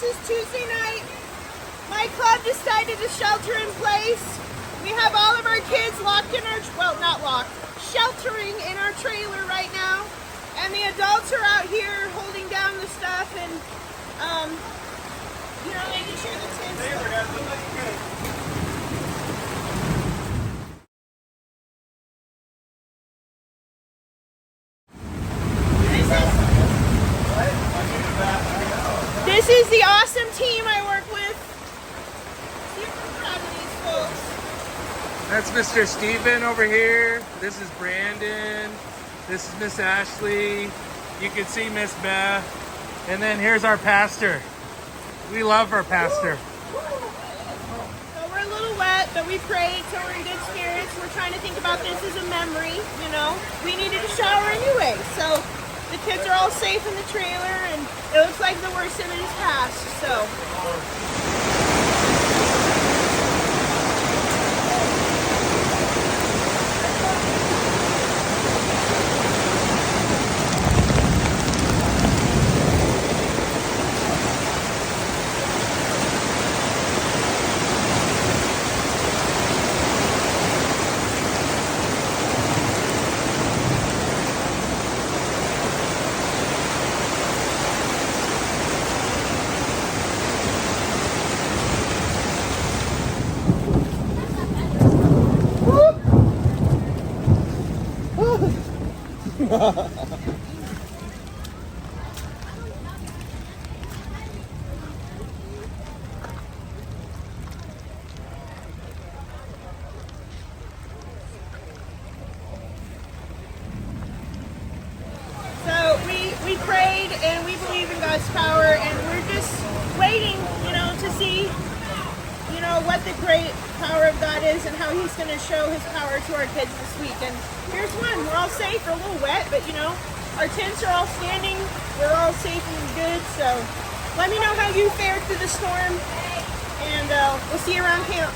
this is Tuesday night. My club decided to shelter in place. We have all of our kids locked in our, well, not locked, sheltering in our trailer right now. And the adults are out here holding down the stuff and, you know, making sure the kids. This is the awesome team I work with. Super proud of these folks. That's Mr. Steven over here. This is Brandon. This is Miss Ashley. You can see Miss Beth. And then here's our pastor. We love our pastor. So we're a little wet, but we prayed, so we're in good spirits. We're trying to think about this as a memory, you know. We needed a shower anyway, so the kids are all safe in the trailer, and it looks like the worst of it is past, so. We prayed and we believe in God's power, and we're just waiting, you know, to see, you know, what the great power of God is and how He's going to show His power to our kids this week. And here's one. We're all safe. We're a little wet, but, you know, our tents are all standing. We're all safe and good. So let me know how you fared through the storm, and we'll see you around camp.